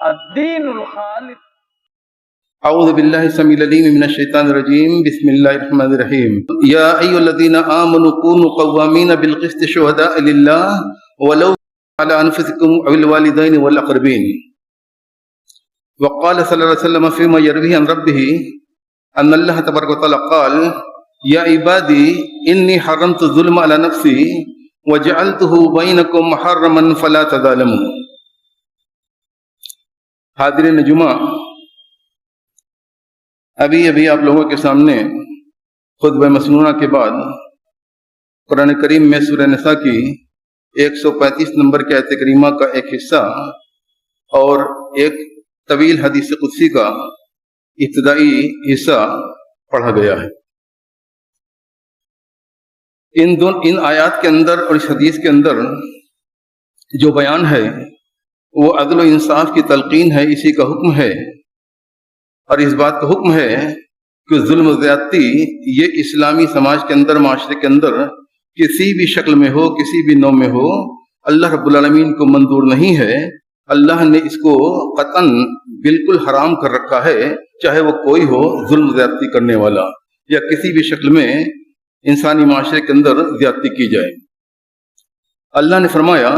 الدین الخالص. اعوذ باللہ السمیع العلیم من الشیطان الرجیم. بسم اللہ الرحمن الرحیم. یا ایھا الذین آمنوا کونوا قوامین بالقسط شہداء للہ ولو علی انفسکم او الوالدین والاقربین. وقال صلی اللہ علیہ وسلم فيما يرويه عن ربه ان اللہ تبارک وتعالی قال یا عبادی انی حرمت الظلم علی نفسی وجعلته بینکم محرما فلا تظالموا. حاضرین جمعہ، ابھی آپ لوگوں کے سامنے خطبہ مسنونہ کے بعد قرآن کریم میں سورہ نساء کی 135 نمبر کی آیت کریمہ کا ایک حصہ اور ایک طویل حدیث قدسی کا ابتدائی حصہ پڑھا گیا ہے. ان آیات کے اندر اور اس حدیث کے اندر جو بیان ہے وہ عدل و انصاف کی تلقین ہے، اسی کا حکم ہے، اور اس بات کا حکم ہے کہ ظلم و زیادتی یہ اسلامی سماج کے اندر، معاشرے کے اندر کسی بھی شکل میں ہو، کسی بھی نوع میں ہو، اللہ رب العالمین کو منظور نہیں ہے. اللہ نے اس کو قطعاً بالکل حرام کر رکھا ہے، چاہے وہ کوئی ہو ظلم و زیادتی کرنے والا، یا کسی بھی شکل میں انسانی معاشرے کے اندر زیادتی کی جائے. اللہ نے فرمایا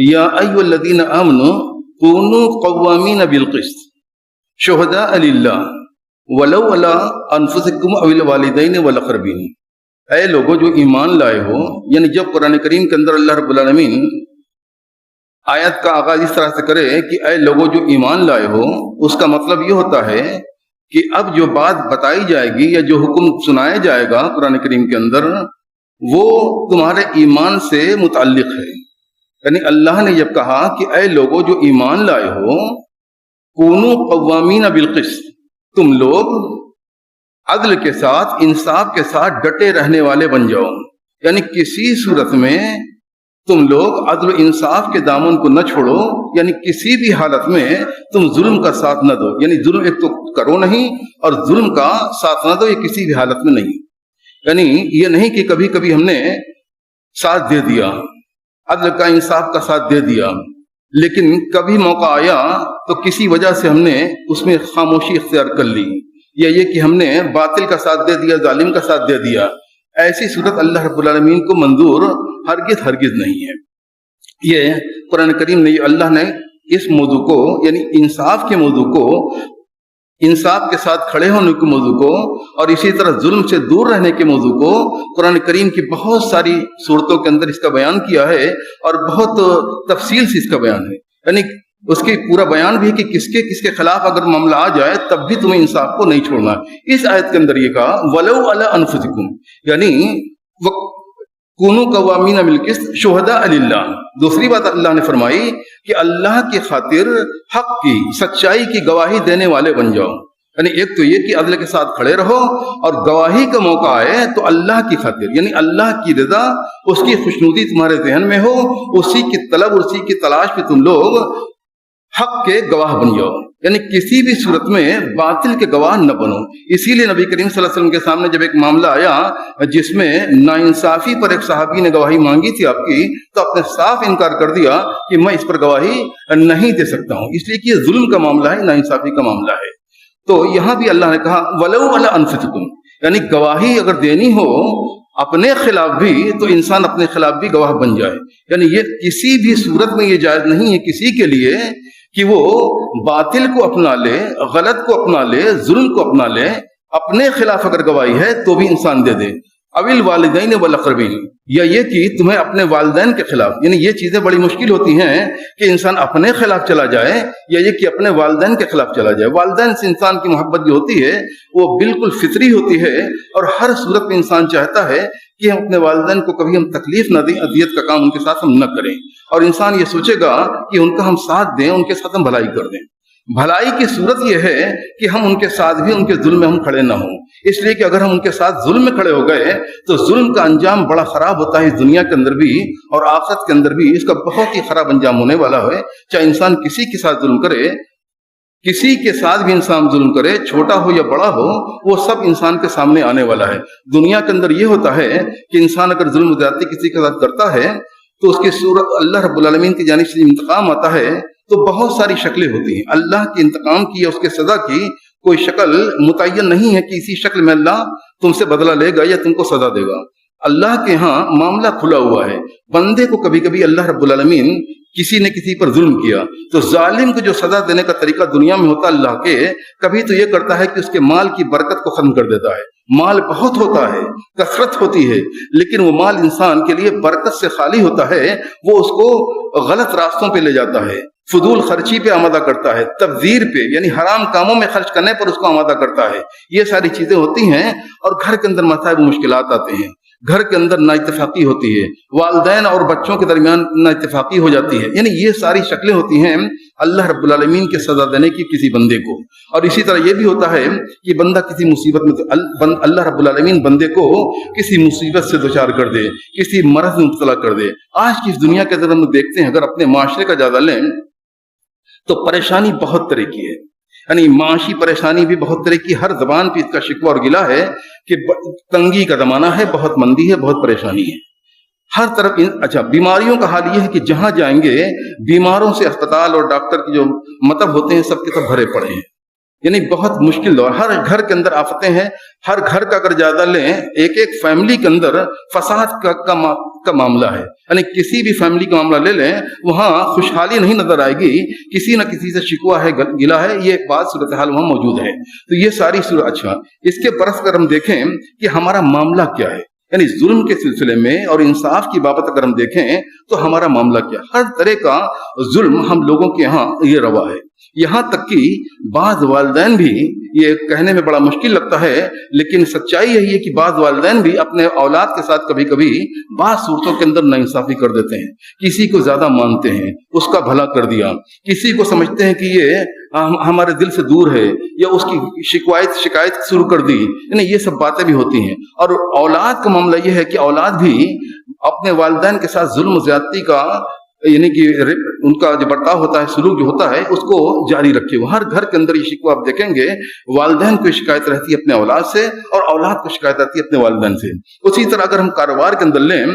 یا ایھا الذین آمنوا کونوا قوامین بالقسط شہداء للہ ولو علی انفسکم او الوالدین والاقربین. اے لوگوں جو ایمان لائے ہو، یعنی جب قرآن کریم کے اندر اللہ رب العالمین آیت کا آغاز اس طرح سے کرے کہ اے لوگوں جو ایمان لائے ہو، اس کا مطلب یہ ہوتا ہے کہ اب جو بات بتائی جائے گی یا جو حکم سنایا جائے گا قرآن کریم کے اندر وہ تمہارے ایمان سے متعلق ہے. یعنی اللہ نے جب کہا کہ اے لوگوں جو ایمان لائے ہو کونوا قوامین بالقسط، تم لوگ عدل کے ساتھ، انصاف کے ساتھ ڈٹے رہنے والے بن جاؤ. یعنی کسی صورت میں تم لوگ عدل و انصاف کے دامن کو نہ چھوڑو، یعنی کسی بھی حالت میں تم ظلم کا ساتھ نہ دو. یعنی ظلم ایک تو کرو نہیں، اور ظلم کا ساتھ نہ دو، یہ کسی بھی حالت میں نہیں. یعنی یہ نہیں کہ کبھی کبھی ہم نے ساتھ دے دیا، عدل کا، انصاف کا ساتھ دے دیا، لیکن کبھی موقع آیا تو کسی وجہ سے ہم نے اس میں خاموشی اختیار کر لی، یا یہ کہ ہم نے باطل کا ساتھ دے دیا، ظالم کا ساتھ دے دیا. ایسی صورت اللہ رب العالمین کو منظور ہرگز نہیں ہے. یہ قرآن کریم نے، اللہ نے اس موضوع کو، یعنی انصاف کے موضوع کو، انصاف کے ساتھ کھڑے ہونے کے موضوع کو، اور اسی طرح ظلم سے دور رہنے کے موضوع کو قرآن کریم کی بہت ساری صورتوں کے اندر اس کا بیان کیا ہے، اور بہت تفصیل سے اس کا بیان ہے. یعنی اس کی پورا بیان بھی ہے کہ کس کے خلاف اگر معاملہ آ جائے تب بھی تمہیں انصاف کو نہیں چھوڑنا. اس آیت کے اندر یہ کہا ولو علی انفسکم، یعنی کونوا قوامین بالقسط شہداء للہ. دوسری بات اللہ نے فرمائی کہ اللہ کی خاطر حق کی، سچائی کی گواہی دینے والے بن جاؤ. یعنی ایک تو یہ کہ عدل کے ساتھ کھڑے رہو، اور گواہی کا موقع آئے تو اللہ کی خاطر، یعنی اللہ کی رضا، اس کی خوشنودی تمہارے ذہن میں ہو، اسی کی طلب، اسی کی تلاش پہ تم لوگ حق کے گواہ بن جاؤ. یعنی کسی بھی صورت میں باطل کے گواہ نہ بنو. اسی لیے نبی کریم صلی اللہ علیہ وسلم کے سامنے جب ایک معاملہ آیا جس میں ناانصافی پر ایک صحابی نے گواہی مانگی تھی آپ کی، تو آپ نے صاف انکار کر دیا کہ میں اس پر گواہی نہیں دے سکتا ہوں، اس لیے کہ یہ ظلم کا معاملہ ہے، ناانصافی کا معاملہ ہے. تو یہاں بھی اللہ نے کہا ولو علی انفسکم، یعنی گواہی اگر دینی ہو اپنے خلاف بھی تو انسان اپنے خلاف بھی گواہ بن جائے. یعنی یہ کسی بھی صورت میں یہ جائز نہیں ہے کسی کے لیے کہ وہ باطل کو اپنا لے، غلط کو اپنا لے، ظلم کو اپنا لے، اپنے خلاف اگر گواہی ہے تو بھی انسان دے دے. اویل والدین والاقربین، یا یہ کہ تمہیں اپنے والدین کے خلاف، یعنی یہ چیزیں بڑی مشکل ہوتی ہیں کہ انسان اپنے خلاف چلا جائے، یا یہ کہ اپنے والدین کے خلاف چلا جائے. والدین سے انسان کی محبت جو ہوتی ہے وہ بالکل فطری ہوتی ہے، اور ہر صورت میں انسان چاہتا ہے کہ ہم اپنے والدین کو کبھی ہم تکلیف نہ دیں، اذیت کا کام ان کے ساتھ ہم نہ کریں، اور انسان یہ سوچے گا کہ ان کا ہم ساتھ دیں، ان کے ساتھ ہم بھلائی کر دیں. بھلائی کی صورت یہ ہے کہ ہم ان کے ساتھ بھی ان کے ظلم میں ہم کھڑے نہ ہوں. اس لیے کہ اگر ہم ان کے ساتھ ظلم میں کھڑے ہو گئے تو ظلم کا انجام بڑا خراب ہوتا ہے، اس دنیا کے اندر بھی اور آخرت کے اندر بھی اس کا بہت ہی خراب انجام ہونے والا ہے. چاہے انسان کسی کے ساتھ ظلم کرے، کسی کے ساتھ بھی انسان ظلم کرے، چھوٹا ہو یا بڑا ہو، وہ سب انسان کے سامنے آنے والا ہے. دنیا کے اندر یہ ہوتا ہے کہ انسان اگر ظلم و زیادتی کسی کے ساتھ کرتا ہے تو اس کی صورت اللہ رب العالمین کی جانب سے انتقام آتا ہے تو بہت ساری شکلیں ہوتی ہیں. اللہ کے انتقام کی یا اس کے سزا کی کوئی شکل متعین نہیں ہے کہ اسی شکل میں اللہ تم سے بدلہ لے گا یا تم کو سزا دے گا. اللہ کے ہاں معاملہ کھلا ہوا ہے. بندے کو کبھی کبھی اللہ رب العالمین کسی نے کسی پر ظلم کیا تو ظالم کو جو سزا دینے کا طریقہ دنیا میں ہوتا اللہ کے، کبھی تو یہ کرتا ہے کہ اس کے مال کی برکت کو ختم کر دیتا ہے. مال بہت ہوتا ہے، کثرت ہوتی ہے، لیکن وہ مال انسان کے لیے برکت سے خالی ہوتا ہے. وہ اس کو غلط راستوں پہ لے جاتا ہے، فضول خرچی پہ آمادہ کرتا ہے، تبذیر پہ یعنی حرام کاموں میں خرچ کرنے پر اس کو آمادہ کرتا ہے. یہ ساری چیزیں ہوتی ہیں اور گھر کے اندر مسائل و مشکلات آتے ہیں. گھر کے اندر نا اتفاقی ہوتی ہے، والدین اور بچوں کے درمیان نا اتفاقی ہو جاتی ہے. یعنی یہ ساری شکلیں ہوتی ہیں اللہ رب العالمین کے سزا دینے کی کسی بندے کو. اور اسی طرح یہ بھی ہوتا ہے کہ بندہ کسی مصیبت میں تو اللہ رب العالمین بندے کو کسی مصیبت سے دوچار کر دے، کسی مرض میں مبتلا کر دے. آج کی اس دنیا کے اندر ہم دیکھتے ہیں، اگر اپنے معاشرے کا جائزہ لیں تو پریشانی بہت طرح کی ہے. یعنی معاشی پریشانی بھی بہت طرح کی، ہر زبان پہ اس کا شکوہ اور گلہ ہے کہ تنگی کا زمانہ ہے، بہت مندی ہے، بہت پریشانی ہے ہر طرف. اچھا، بیماریوں کا حال یہ ہے کہ جہاں جائیں گے بیماروں سے اسپتال اور ڈاکٹر کے جو مطب ہوتے ہیں سب کے سب بھرے پڑے ہیں. یعنی بہت مشکل دور. ہر گھر کے اندر آفتیں ہیں. ہر گھر کا اگر جائزہ لیں، ایک ایک فیملی کے اندر فساد کا معاملہ ہے. یعنی کسی بھی فیملی کا معاملہ لے لیں، وہاں خوشحالی نہیں نظر آئے گی، کسی نہ کسی سے شکوہ ہے، گلا ہے. یہ بات صورتحال وہاں موجود ہے. تو یہ ساری صورت. اچھا، اس کے برعکس اگر ہم دیکھیں کہ ہمارا معاملہ کیا ہے، یعنی ظلم کے سلسلے میں اور انصاف کی بابت اگر ہم دیکھیں تو ہمارا معاملہ کیا. ہر طرح کا ظلم ہم لوگوں کے یہاں یہ روا ہے. یہاں تک کہ بعض والدین بھی، یہ کہنے میں بڑا مشکل لگتا ہے لیکن سچائی یہی ہے کہ بعض والدین بھی اپنے اولاد کے ساتھ کبھی کبھی بعض صورتوں کے اندر ناانصافی کر دیتے ہیں. کسی کو زیادہ مانتے ہیں، اس کا بھلا کر دیا، کسی کو سمجھتے ہیں کہ یہ ہمارے دل سے دور ہے یا اس کی شکایت شروع کر دی. یعنی یہ سب باتیں بھی ہوتی ہیں. اور اولاد کا معاملہ یہ ہے کہ اولاد بھی اپنے والدین کے ساتھ ظلم و زیادتی کا، یعنی کہ ان کا جو برتاؤ ہوتا ہے، سلوک جو ہوتا ہے، اس کو جاری رکھے. ہر گھر کے اندر یہ شکوہ آپ دیکھیں گے، والدین کو شکایت رہتی ہے اپنے اولاد سے اور اولاد کو شکایت رہتی ہے اپنے والدین سے. اسی طرح اگر ہم کاروبار کے اندر لیں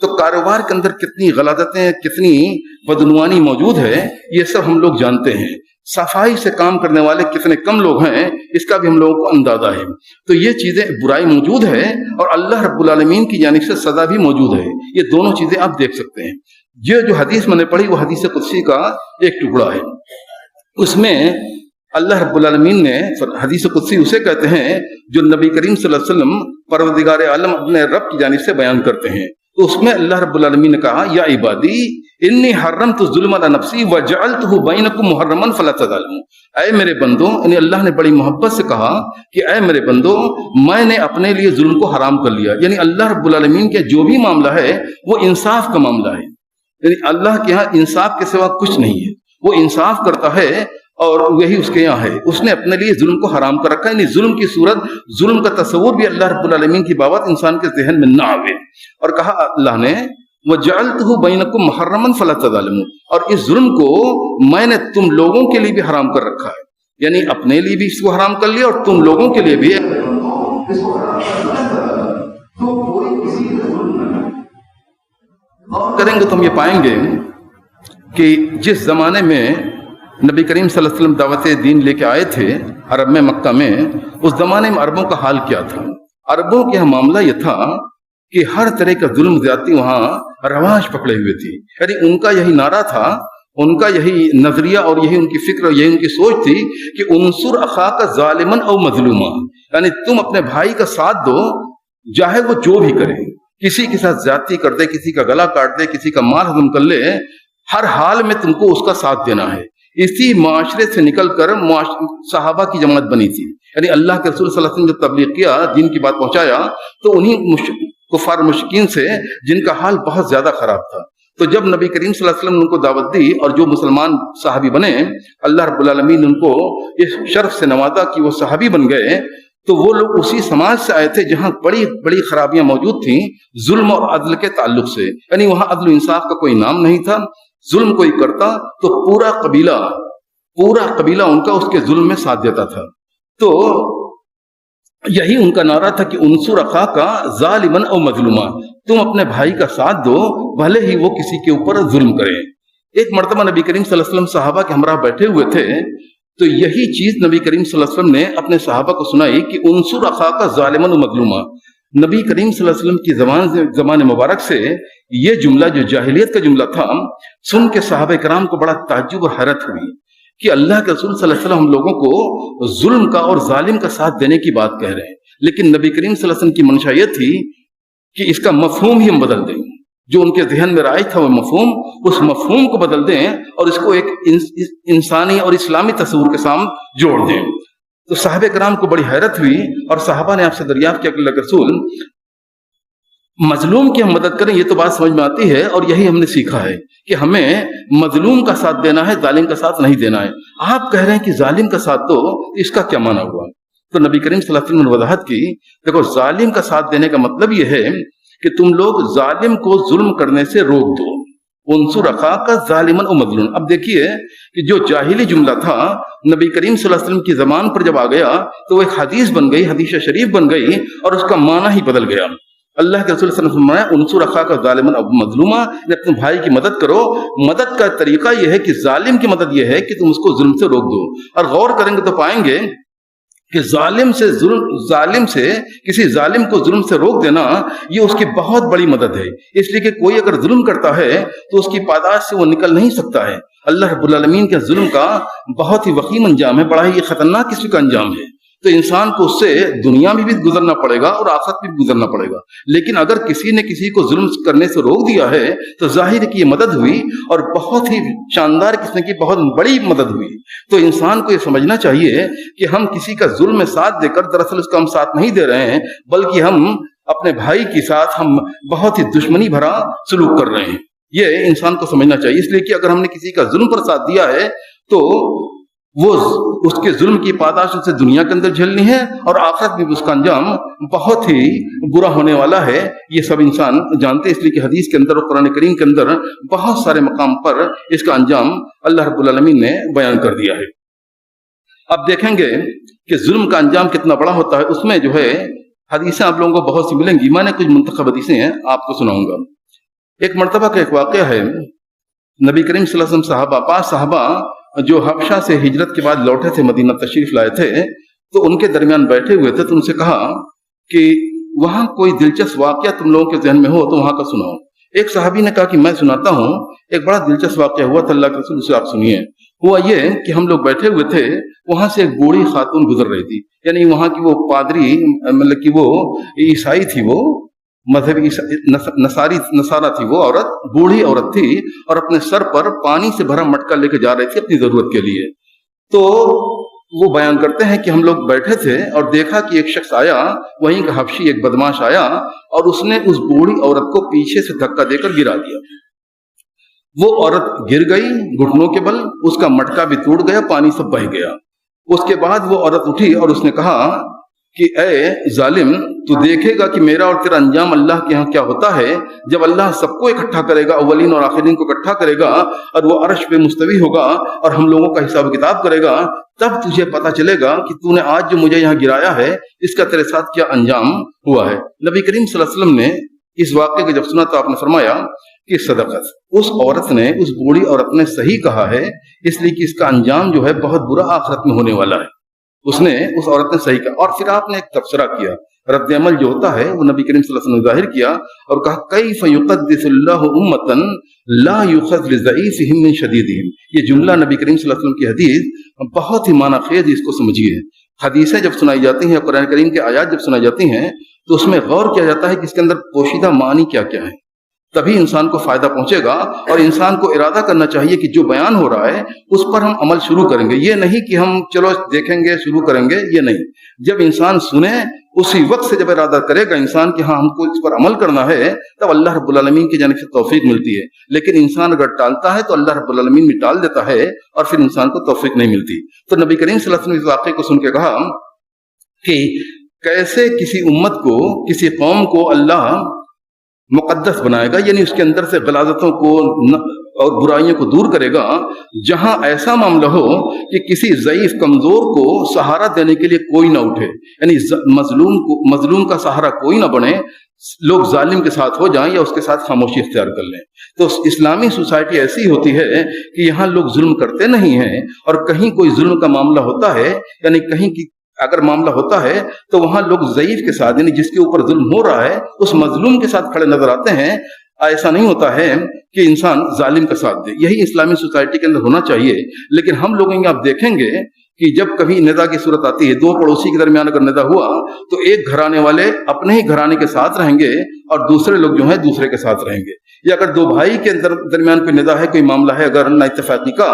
تو کاروبار کے اندر کتنی غلطیں، کتنی بدعنوانی موجود ہے، یہ سب ہم لوگ جانتے ہیں. صفائی سے کام کرنے والے کتنے کم لوگ ہیں، اس کا بھی ہم لوگوں کو اندازہ ہے. تو یہ چیزیں، برائی موجود ہے اور اللہ رب العالمین کی جانب سے سزا بھی موجود ہے. یہ دونوں چیزیں آپ دیکھ سکتے ہیں. یہ جو حدیث میں نے پڑھی وہ حدیث قدسی کا ایک ٹکڑا ہے. اس میں اللہ رب العالمین نے، حدیث قدسی اسے کہتے ہیں جو نبی کریم صلی اللہ علیہ وسلم پروردگار عالم اپنے رب کی جانب سے بیان کرتے ہیں. تو اس میں اللہ رب العالمین نے کہا، یا عبادی انی حرمت الظلم علی نفسی وجعلتہ بینکم محرما فلا تظالموا. اے میرے بندوں، یعنی اللہ نے بڑی محبت سے کہا کہ اے میرے بندوں، میں نے اپنے لیے ظلم کو حرام کر لیا. یعنی اللہ رب العالمین کے جو بھی معاملہ ہے وہ انصاف کا معاملہ ہے. یعنی اللہ کے ہاں انصاف کے سوا کچھ نہیں ہے. وہ انصاف کرتا ہے اور یہی اس کے یہاں ہے. اس نے اپنے لیے ظلم کو حرام کر رکھا ہے. یعنی ظلم کی صورت، ظلم کا تصور بھی اللہ رب العالمین کی بابت انسان کے ذہن میں نہ آوے. اور کہا اللہ نے، وَجَعَلْتُهُ بَيْنَكُمْ مُحَرَّمًا فَلَا تَظَالِمُوا، اور اس ظلم کو میں نے تم لوگوں کے لیے بھی حرام کر رکھا ہے. یعنی اپنے لیے بھی اس کو حرام کر لیا اور تم لوگوں کے لیے بھی. کریں گے تو ہم یہ پائیں گے کہ جس زمانے میں نبی کریم صلی اللہ علیہ وسلم دعوت دین لے کے آئے تھے عرب میں، مکہ میں، اس زمانے میں عربوں کا حال کیا تھا. عربوں کے معاملہ یہ تھا کہ ہر طرح کا ظلم زیادتی وہاں رواج پکڑے ہوئے تھی. یعنی ان کا یہی نعرہ تھا، ان کا یہی نظریہ اور یہی ان کی فکر اور یہی ان کی سوچ تھی کہ انصر اخاک ظالما او مظلوما. یعنی تم اپنے بھائی کا ساتھ دو، چاہے وہ جو بھی کرے، کسی کے ساتھ زیادتی کر دے، کسی کا گلا کاٹ دے، کسی کا مال ہضم کر لے، ہر حال میں تم کو اس کا ساتھ دینا ہے. اسی معاشرے سے نکل کر صحابہ کی جماعت بنی تھی. یعنی اللہ کے رسول صلی اللہ علیہ وسلم جب تبلیغ کیا، دین کی بات پہنچایا، تو انہی کفار مشرکین سے جن کا حال بہت زیادہ خراب تھا. تو جب نبی کریم صلی اللہ علیہ وسلم نے ان کو دعوت دی اور جو مسلمان صحابی بنے، اللہ رب العالمین ان کو اس شرف سے نوازا کہ وہ صحابی بن گئے. تو وہ لوگ اسی سماج سے آئے تھے جہاں بڑی بڑی خرابیاں موجود تھیں ظلم اور عدل کے تعلق سے. یعنی وہاں عدل و انصاف کا کوئی نام نہیں تھا. ظلم کوئی کرتا تو پورا قبیلہ ان کا اس کے ظلم میں ساتھ دیتا تھا. تو یہی ان کا نعرہ تھا کہ انصر اخاک ظالما او مظلوما، تم اپنے بھائی کا ساتھ دو بھلے ہی وہ کسی کے اوپر ظلم کرے. ایک مرتبہ نبی کریم صلی اللہ علیہ وسلم صحابہ کے ہمراہ بیٹھے ہوئے تھے تو یہی چیز نبی کریم صلی اللہ علیہ وسلم نے اپنے صحابہ کو سنائی کہ انصر اخاک ظالما و مظلوما. نبی کریم صلی اللہ علیہ وسلم کی زبان مبارک سے یہ جملہ جو جاہلیت کا جملہ تھا سن کے صحابہ کرام کو بڑا تعجب اور حیرت ہوئی کہ اللہ کے رسول صلی اللہ علیہ وسلم ہم لوگوں کو ظلم کا اور ظالم کا ساتھ دینے کی بات کہہ رہے ہیں. لیکن نبی کریم صلی اللہ علیہ وسلم کی منشا یہ تھی کہ اس کا مفہوم ہی ہم بدل دیں. جو ان کے ذہن میں رائج تھا وہ مفہوم، اس مفہوم کو بدل دیں اور اس کو ایک انسانی اور اسلامی تصور کے سامنے جوڑ دیں. تو صحابہ کرام کو بڑی حیرت ہوئی اور صحابہ نے آپ سے دریافت کیا کہ اللہ کے رسول مظلوم کی ہم مدد کریں، یہ تو بات سمجھ میں آتی ہے اور یہی ہم نے سیکھا ہے کہ ہمیں مظلوم کا ساتھ دینا ہے، ظالم کا ساتھ نہیں دینا ہے. آپ کہہ رہے ہیں کہ ظالم کا ساتھ دو، اس کا کیا معنی ہوا؟ تو نبی کریم صلی اللہ علیہ وسلم نے وضاحت کی، دیکھو ظالم کا ساتھ دینے کا مطلب یہ ہے کہ تم لوگ ظالم کو ظلم کرنے سے روک دو. انصر اخاک ظالما و مظلوما. اب دیکھیے کہ جو جاہلی جملہ تھا نبی کریم صلی اللہ علیہ وسلم کی زبان پر جب آ گیا تو وہ ایک حدیث بن گئی، حدیث شریف بن گئی اور اس کا معنی ہی بدل گیا. اللہ کے رسول صلی اللہ علیہ وسلم نے انصر اخاک ظالما و مظلوما، اپنے بھائی کی مدد کرو. مدد کا طریقہ یہ ہے کہ ظالم کی مدد یہ ہے کہ تم اس کو ظلم سے روک دو. اور غور کریں گے تو پائیں گے کہ ظالم سے کسی ظالم کو ظلم سے روک دینا یہ اس کی بہت بڑی مدد ہے. اس لیے کہ کوئی اگر ظلم کرتا ہے تو اس کی پاداش سے وہ نکل نہیں سکتا ہے. اللہ رب العالمین کے ظلم کا بہت ہی وخیم انجام ہے، بڑا ہی خطرناک قسم کا انجام ہے. تو انسان کو اس سے دنیا میں بھی گزرنا پڑے گا اور آخرت میں بھی گزرنا پڑے گا. لیکن اگر کسی نے کسی کو ظلم کرنے سے روک دیا ہے تو ظاہر ہے کہ یہ مدد ہوئی اور بہت ہی شاندار قسم کی بہت بڑی مدد ہوئی. تو انسان کو یہ سمجھنا چاہیے کہ ہم کسی کا ظلم میں ساتھ دے کر دراصل اس کا ہم ساتھ نہیں دے رہے ہیں، بلکہ ہم اپنے بھائی کے ساتھ ہم بہت ہی دشمنی بھرا سلوک کر رہے ہیں. یہ انسان کو سمجھنا چاہیے. اس لیے کہ اگر ہم نے کسی کا ظلم پر ساتھ دیا ہے تو وہ اس کے ظلم کی پاداش اسے دنیا کے اندر جھیلنی ہے اور آخرت میں بھی اس کا انجام بہت ہی برا ہونے والا ہے. یہ سب انسان جانتے ہیں. اس لیے کہ حدیث کے اندر اور قرآن کریم کے اندر بہت سارے مقام پر اس کا انجام اللہ رب العالمین نے بیان کر دیا ہے. اب دیکھیں گے کہ ظلم کا انجام کتنا بڑا ہوتا ہے. اس میں جو ہے حدیثیں آپ لوگوں کو بہت سی ملیں گی. میں نے کچھ منتخب حدیثیں ہیں آپ کو سناؤں گا. ایک مرتبہ کا ایک واقعہ ہے. نبی کریم صلی اللہ علیہ وسلم صحابہ جو حبشہ سے ہجرت کے بعد لوٹے تھے، مدینہ تشریف لائے تھے، تو ان کے درمیان بیٹھے ہوئے تھے. تو ان سے کہا کہ وہاں کوئی دلچسپ واقعہ تم لوگوں کے ذہن میں ہو تو وہاں کا سناؤ. ایک صحابی نے کہا کہ میں سناتا ہوں. ایک بڑا دلچسپ واقعہ ہوا تھا اللہ کے رسول، اسے آپ سنیے. ہوا یہ کہ ہم لوگ بیٹھے ہوئے تھے، وہاں سے ایک بوڑھی خاتون گزر رہی تھی. یعنی وہاں کی وہ پادری، مطلب کہ وہ عیسائی تھی، وہ مذہبی نصارہ تھی. وہ عورت بوڑھی عورت تھی اور اپنے سر پر پانی سے بھرا مٹکا لے کے جا رہی تھی اپنی ضرورت کے لیے. تو وہ بیان کرتے ہیں کہ ہم لوگ بیٹھے تھے اور دیکھا کہ ایک شخص آیا، وہیں کا حبشی ایک بدماش آیا اور اس نے اس بوڑھی عورت کو پیچھے سے دھکا دے کر گرا دیا. وہ عورت گر گئی گھٹنوں کے بل، اس کا مٹکا بھی ٹوٹ گیا، پانی سب بہہ گیا. اس کے بعد وہ عورت اٹھی اور اس نے کہا کہ اے ظالم، تو دیکھے گا کہ میرا اور تیرا انجام اللہ کے ہاں کیا ہوتا ہے. جب اللہ سب کو اکٹھا کرے گا، اولین اور آخرین کو اکٹھا کرے گا اور وہ عرش پہ مستوی ہوگا اور ہم لوگوں کا حساب کتاب کرے گا، تب تجھے پتا چلے گا کہ تو نے آج جو مجھے یہاں گرایا ہے اس کا تیرے ساتھ کیا انجام ہوا ہے. نبی کریم صلی اللہ علیہ وسلم نے اس واقعے کو جب سنا تو آپ نے فرمایا کہ صدقت، اس عورت نے، اس بوڑھی عورت نے صحیح کہا ہے، اس لیے کہ اس کا انجام جو ہے بہت برا آخرت میں ہونے والا ہے. اس عورت نے صحیح کہا. اور پھر آپ نے ایک تبصرہ کیا، رد عمل جو ہوتا ہے وہ نبی کریم صلی اللہ علیہ وسلم نے ظاہر کیا اور کہا کیف یقدس اللہ امتا لا یؤخذ لضعیفہم من شدیدہم. یہ جملہ نبی کریم صلی اللہ علیہ وسلم کی حدیث بہت ہی معنی خیز، اس کو سمجھیے. حدیثیں جب سنائی جاتی ہیں، قرآن کریم کے آیات جب سنائی جاتی ہیں تو اس میں غور کیا جاتا ہے کہ اس کے اندر پوشیدہ معنی کیا کیا ہے. تبھی انسان کو فائدہ پہنچے گا. اور انسان کو ارادہ کرنا چاہیے کہ جو بیان ہو رہا ہے اس پر ہم عمل شروع کریں گے. یہ نہیں کہ ہم چلو دیکھیں گے شروع کریں گے، یہ نہیں. جب انسان سنے اسی وقت سے جب ارادہ کرے گا انسان کہ ہاں ہم کو اس پر عمل کرنا ہے، تب اللہ رب العالمین کی جانب سے توفیق ملتی ہے. لیکن انسان اگر ٹالتا ہے تو اللہ رب العالمین بھی ٹال دیتا ہے اور پھر انسان کو توفیق نہیں ملتی. تو نبی کریم صلی اللہ علیہ وسلم اس واقعے کو سن کے کہا کہ کیسے کسی امت کو، کسی قوم کو اللہ مقدس بنائے گا، یعنی اس کے اندر سے غلاظتوں کو اور برائیوں کو دور کرے گا. جہاں ایسا معاملہ ہو کہ کسی ضعیف کمزور کو سہارا دینے کے لیے کوئی نہ اٹھے، یعنی مظلوم کا سہارا کوئی نہ بنے، لوگ ظالم کے ساتھ ہو جائیں یا اس کے ساتھ خاموشی اختیار کر لیں. تو اسلامی سوسائٹی ایسی ہوتی ہے کہ یہاں لوگ ظلم کرتے نہیں ہیں، اور کہیں کوئی ظلم کا معاملہ ہوتا ہے، یعنی کہیں کی اگر معاملہ ہوتا ہے تو وہاں لوگ ضعیف کے ساتھ، یعنی جس کے اوپر ظلم ہو رہا ہے اس مظلوم کے ساتھ کھڑے نظر آتے ہیں. ایسا نہیں ہوتا ہے کہ انسان ظالم کا ساتھ دے. یہی اسلامی سوسائٹی کے اندر ہونا چاہیے. لیکن ہم لوگ آپ دیکھیں گے کہ جب کبھی ندا کی صورت آتی ہے، دو پڑوسی کے درمیان اگر ندا ہوا تو ایک گھرانے والے اپنے ہی گھرانے کے ساتھ رہیں گے اور دوسرے لوگ جو ہیں دوسرے کے ساتھ رہیں گے. یا اگر دو بھائی کے درمیان کوئی ندا ہے، کوئی معاملہ ہے اگر نا اتفاقی کا،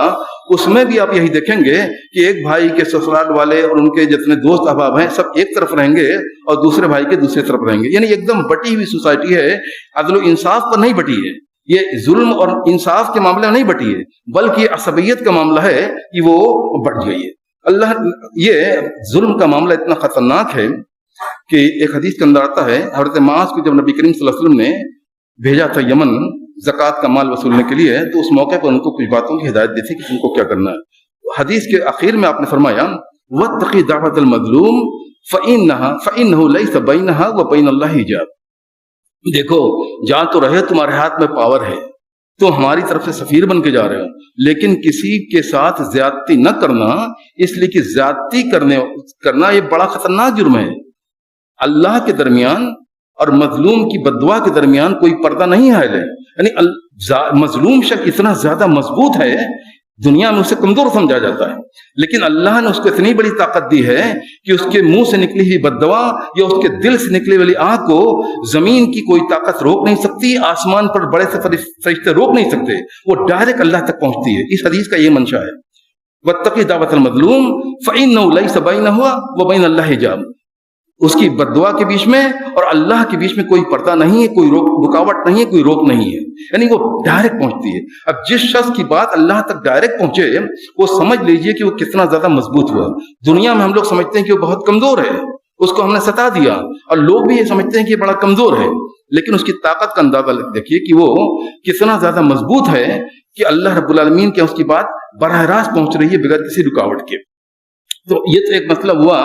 اس میں بھی آپ یہی دیکھیں گے کہ ایک بھائی کے سسرال والے اور ان کے جتنے دوست احباب ہیں سب ایک طرف رہیں گے اور دوسرے بھائی کے دوسری طرف رہیں گے. یعنی ایک دم بٹی ہوئی سوسائٹی ہے، عدل و انصاف پر نہیں بٹی ہے. یہ ظلم اور انصاف کے معاملے میں نہیں بٹی ہے، بلکہ عصبیت کا معاملہ ہے کہ وہ بٹ گئی ہے. اللہ، یہ ظلم کا معاملہ اتنا خطرناک ہے کہ ایک حدیث کے اندر آتا ہے، حضرت معاذ کو جب نبی کریم صلی اللہ علیہ وسلم نے بھیجا تھا یمن زکوٰۃ کا مال وصولنے کے لیے، تو اس موقع پر ان کو کچھ باتوں کی ہدایت دی تھی کہ ان کو کیا کرنا ہے. حدیث کے آخر میں آپ نے فرمایا واتقی دعوۃ المظلوم فإنہ لیس بینہا وبین اللہ حجاب. دیکھو، جہاں تو رہے تمہارے ہاتھ میں پاور ہے، تو ہماری طرف سے سفیر بن کے جا رہے ہو، لیکن کسی کے ساتھ زیادتی نہ کرنا، اس لیے کہ زیادتی کرنا یہ بڑا خطرناک جرم ہے. اللہ کے درمیان اور مظلوم کی بددعا کے درمیان کوئی پردہ نہیں حائل ہے. یعنی مظلوم شخص اتنا زیادہ مضبوط ہے، دنیا میں اسے کمزور سمجھا جاتا ہے، لیکن اللہ نے اس کو اتنی بڑی طاقت دی ہے کہ اس کے منہ سے نکلی ہوئی بددعا یا اس کے دل سے نکلی والی آنکھ کو زمین کی کوئی طاقت روک نہیں سکتی، آسمان پر بڑے سے فرشتے روک نہیں سکتے، وہ ڈائریکٹ اللہ تک پہنچتی ہے. اس حدیث کا یہ منشا ہے، واتقی دعوۃ المظلوم فإنہ لیس بینہ وبین اللہ حجاب. اس کی بددعا کے بیچ میں اور اللہ کے بیچ میں کوئی پردہ نہیں ہے، کوئی رکاوٹ نہیں ہے، کوئی روک نہیں ہے. یعنی وہ ڈائریکٹ پہنچتی ہے. اب جس شخص کی بات اللہ تک ڈائریکٹ پہنچے وہ سمجھ لیجئے کہ وہ کتنا زیادہ مضبوط ہوا. دنیا میں ہم لوگ سمجھتے ہیں کہ وہ بہت کمزور ہے، اس کو ہم نے ستا دیا، اور لوگ بھی یہ سمجھتے ہیں کہ یہ بڑا کمزور ہے، لیکن اس کی طاقت کا اندازہ دیکھیے کہ وہ کتنا زیادہ مضبوط ہے کہ اللہ رب العالمین کے اس کی بات براہ راست پہنچ رہی ہے بغیر کسی رکاوٹ کے. تو یہ تو ایک مطلب ہوا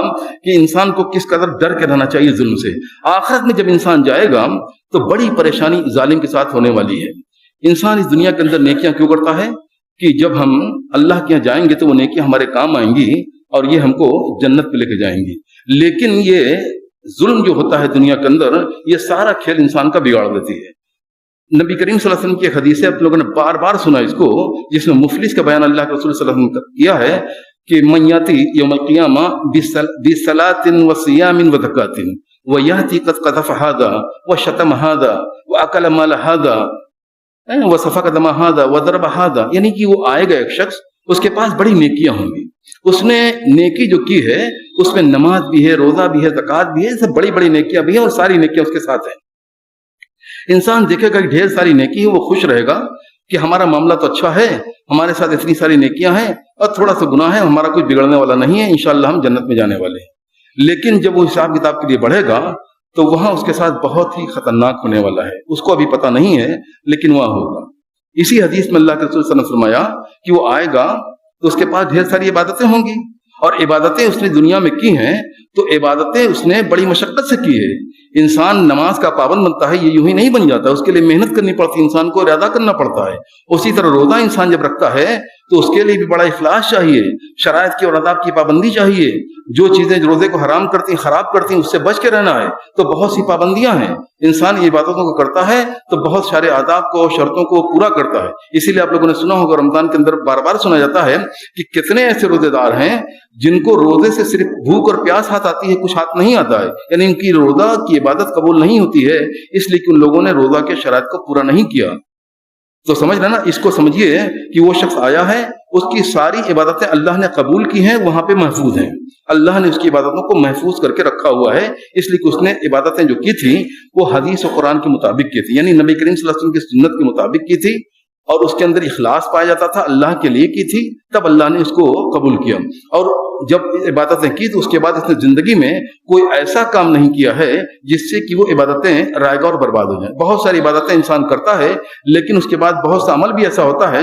کہ انسان کو کس قدر ڈر کے رہنا چاہیے ظلم سے. آخرت میں جب انسان جائے گا تو بڑی پریشانی ظالم کے ساتھ ہونے والی ہے. انسان اس دنیا کے اندر نیکیاں کیوں کرتا ہے کہ جب ہم اللہ کے یہاں جائیں گے تو وہ نیکیاں ہمارے کام آئیں گی اور یہ ہم کو جنت پہ لے کے جائیں گی. لیکن یہ ظلم جو ہوتا ہے دنیا کے اندر، یہ سارا کھیل انسان کا بگاڑ دیتی ہے. نبی کریم صلی اللہ علیہ وسلم کی ایک حدیث ہے، آپ لوگوں نے بار بار سنا اس کو، جس میں مفلس کا بیان اللہ کے رسول صلی اللہ علیہ وسلم نے کیا ہے کہ من یاتی یوم القیامہ بصلاۃ وصیام وزکاۃ ویاتی قد قذف ھذا وشتم ھذا واکل مال ھذا وسفک دم ھذا وضرب ھذا. یعنی کہ وہ آئے گا ایک شخص، اس کے پاس بڑی نیکیاں ہوں گی، اس نے نیکی جو کی ہے اس میں نماز بھی ہے، روزہ بھی ہے، زکوٰۃ بھی ہے، سب بڑی بڑی نیکیاں بھی ہیں اور ساری نیکیاں اس کے ساتھ ہیں. انسان دیکھے گا کہ ڈھیر ساری نیکی ہے، وہ خوش رہے گا کہ ہمارا معاملہ تو اچھا ہے، ہمارے ساتھ اتنی ساری نیکیاں ہیں اور تھوڑا سا گناہ ہے، ہمارا کوئی بگڑنے والا نہیں ہے، انشاءاللہ ہم جنت میں جانے والے ہیں. لیکن جب وہ حساب کتاب کے لیے بڑھے گا تو وہاں اس کے ساتھ بہت ہی خطرناک ہونے والا ہے. اس کو ابھی پتہ نہیں ہے لیکن وہاں ہوگا. اسی حدیث میں اللہ کے رسول صلی اللہ علیہ وسلم نے فرمایا کہ وہ آئے گا تو اس کے پاس ڈھیر ساری عبادتیں ہوں گی، اور عبادتیں اس نے دنیا میں کی ہیں تو عبادتیں اس نے بڑی مشقت سے کی ہے. انسان نماز کا پابند بنتا ہے، یہ یوں ہی نہیں بن جاتا، اس کے لیے محنت کرنی پڑتی ہے، انسان کو ارادہ کرنا پڑتا ہے. اسی طرح روزہ انسان جب رکھتا ہے تو اس کے لیے بھی بڑا اخلاص چاہیے، شرائط کی اور آداب کی پابندی چاہیے. جو چیزیں روزے کو حرام کرتی ہیں، خراب کرتی ہیں، اس سے بچ کے رہنا ہے. تو بہت سی پابندیاں ہیں. انسان یہ عبادتوں کو کرتا ہے تو بہت سارے آداب کو، شرطوں کو پورا کرتا ہے. اسی لیے آپ لوگوں نے سنا ہوگا رمضان کے اندر بار بار سنا جاتا ہے کہ کتنے ایسے روزے دار ہیں جن کو روزے سے صرف بھوک اور پیاس ہاتھ آتی ہے، کچھ ہاتھ نہیں آتا ہے. یعنی ان کی روزہ کی عبادت قبول نہیں ہوتی ہے اس لیے کہ ان لوگوں نے روزہ کے شرائط کو پورا نہیں کیا. تو سمجھ رہے نا، اس کو سمجھیے کہ وہ شخص آیا ہے، اس کی ساری عبادتیں اللہ نے قبول کی ہیں، وہاں پہ محفوظ ہیں. اللہ نے اس کی عبادتوں کو محفوظ کر کے رکھا ہوا ہے، اس لیے کہ اس نے عبادتیں جو کی تھی وہ حدیث و قرآن کے مطابق کی تھی، یعنی نبی کریم صلی اللہ علیہ وسلم کی سنت کے مطابق کی تھی، اور اس کے اندر اخلاص پایا جاتا تھا، اللہ کے لیے کی تھی، تب اللہ نے اس کو قبول کیا. اور جب عبادتیں کی تو اس کے بعد اس نے زندگی میں کوئی ایسا کام نہیں کیا ہے جس سے کہ وہ عبادتیں رائگاں اور برباد ہو جائیں. بہت ساری عبادتیں انسان کرتا ہے لیکن اس کے بعد بہت سا عمل بھی ایسا ہوتا ہے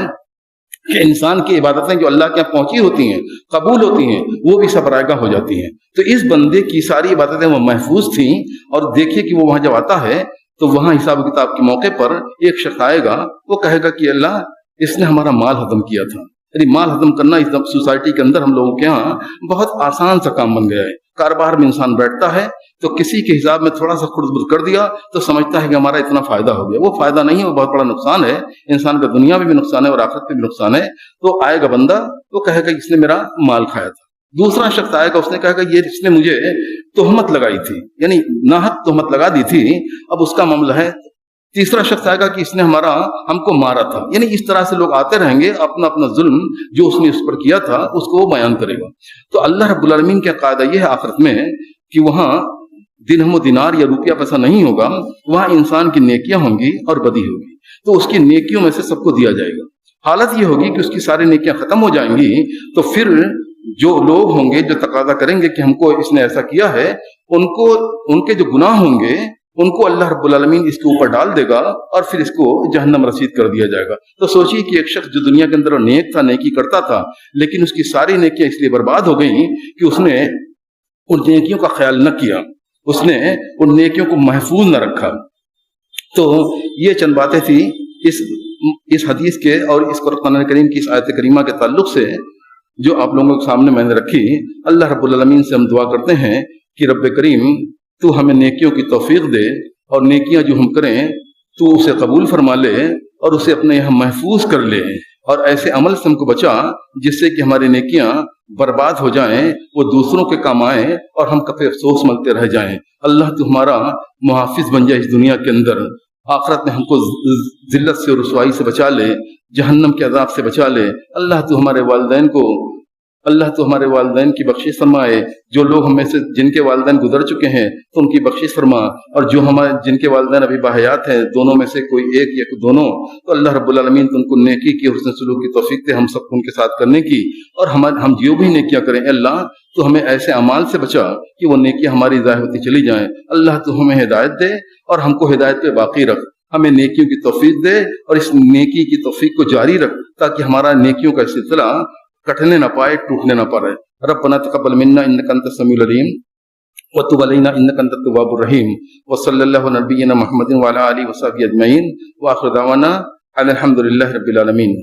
کہ انسان کی عبادتیں جو اللہ کے یہاں پہنچی ہوتی ہیں، قبول ہوتی ہیں، وہ بھی سب رائگاں ہو جاتی ہیں۔ تو اس بندے کی ساری عبادتیں وہ محفوظ تھیں، اور دیکھیے کہ وہ وہاں جب آتا ہے تو وہاں حساب و کتاب کے موقع پر ایک شخص آئے گا، وہ کہے گا کہ اللہ اس نے ہمارا مال ہضم کیا تھا۔ یعنی مال ہضم کرنا اس سوسائٹی کے اندر ہم لوگوں کے ہاں بہت آسان سا کام بن گیا ہے۔ کاروبار میں انسان بیٹھتا ہے تو کسی کے حساب میں تھوڑا سا خرد برد کر دیا تو سمجھتا ہے کہ ہمارا اتنا فائدہ ہو گیا۔ وہ فائدہ نہیں ہے، وہ بہت بڑا نقصان ہے۔ انسان کا دنیا میں بھی نقصان ہے اور آخرت میں بھی نقصان ہے۔ تو آئے گا بندہ، وہ کہے گا اس نے میرا مال کھایا تھا۔ دوسرا شخص آئے گا، اس نے کہا کہ یہ اس نے مجھے تہمت لگائی تھی، یعنی ناحق تہمت لگا دی تھی، اب اس کا معاملہ ہے۔ تیسرا شخص آئے گا کہ اس نے ہم کو مارا تھا۔ یعنی اس طرح سے لوگ آتے رہیں گے، اپنا اپنا ظلم جو اس نے اس پر کیا تھا اس کو وہ بیان کرے گا۔ تو اللہ رب العالمین کا قاعدہ یہ ہے آخرت میں کہ وہاں درہم و دینار یا روپیہ پیسہ نہیں ہوگا، وہاں انسان کی نیکیاں ہوں گی اور بدی ہوگی، تو اس کی نیکیوں میں سے سب کو دیا جائے گا۔ حالت یہ ہوگی کہ اس کی ساری نیکیاں ختم ہو جائیں گی، تو پھر جو لوگ ہوں گے جو تقاضا کریں گے کہ ہم کو اس نے ایسا کیا ہے، ان کے جو گناہ ہوں گے ان کو اللہ رب العالمین اس کے اوپر ڈال دے گا اور پھر اس کو جہنم رسید کر دیا جائے گا۔ تو سوچیے کہ ایک شخص جو دنیا کے اندر نیک تھا، نیکی کرتا تھا، لیکن اس کی ساری نیکیاں اس لیے برباد ہو گئیں کہ اس نے ان نیکیوں کا خیال نہ کیا، اس نے ان نیکیوں کو محفوظ نہ رکھا۔ تو یہ چند باتیں تھیں اس حدیث کے اور اس قرآن کریم کی اس آیت کریمہ کے تعلق سے جو آپ لوگوں کے سامنے میں نے رکھی۔ اللہ رب العالمین سے ہم دعا کرتے ہیں کہ رب کریم تو ہمیں نیکیوں کی توفیق دے، اور نیکیاں جو ہم کریں تو اسے قبول فرما لے اور اسے اپنے یہاں محفوظ کر لے، اور ایسے عمل سے ہم کو بچا جس سے کہ ہماری نیکیاں برباد ہو جائیں، وہ دوسروں کے کام آئیں اور ہم کبھی افسوس ملتے رہ جائیں۔ اللہ تو ہمارا محافظ بن جائے اس دنیا کے اندر، آخرت میں ہم کو ذلت سے اور رسوائی سے بچا لے، جہنم کے عذاب سے بچا لے۔ اللہ تو ہمارے والدین کی بخشش فرمائے۔ جو لوگ ہم میں سے جن کے والدین گزر چکے ہیں تو ان کی بخشش فرما، اور جو جن کے والدین ابھی باحیات ہیں، دونوں میں سے کوئی ایک یا دونوں، تو اللہ رب العالمین تو ان کو نیکی کی، حسن سلوک کی توفیق دے ہم سب کو ان کے ساتھ کرنے کی، اور ہم جو بھی نیکیاں کریں اللہ تو ہمیں ایسے اعمال سے بچا کہ وہ نیکیاں ہماری ضائع ہوتی چلی جائیں۔ اللہ تو ہمیں ہدایت دے اور ہم کو ہدایت پہ باقی رکھ، ہمیں نیکیوں کی توفیق دے اور اس نیکی کی توفیق کو جاری رکھ تاکہ ہمارا نیکیوں کا سلسلہ کٹنے نہ پائے، ٹوٹنے نہ پائے۔ ربنا تقبل منا انك انت السميع العليم وتب علينا انك انت التواب الرحيم وصلى الله على نبينا محمد وعلى اله وصحبه اجمعين واخر دعوانا الحمد لله رب العالمين۔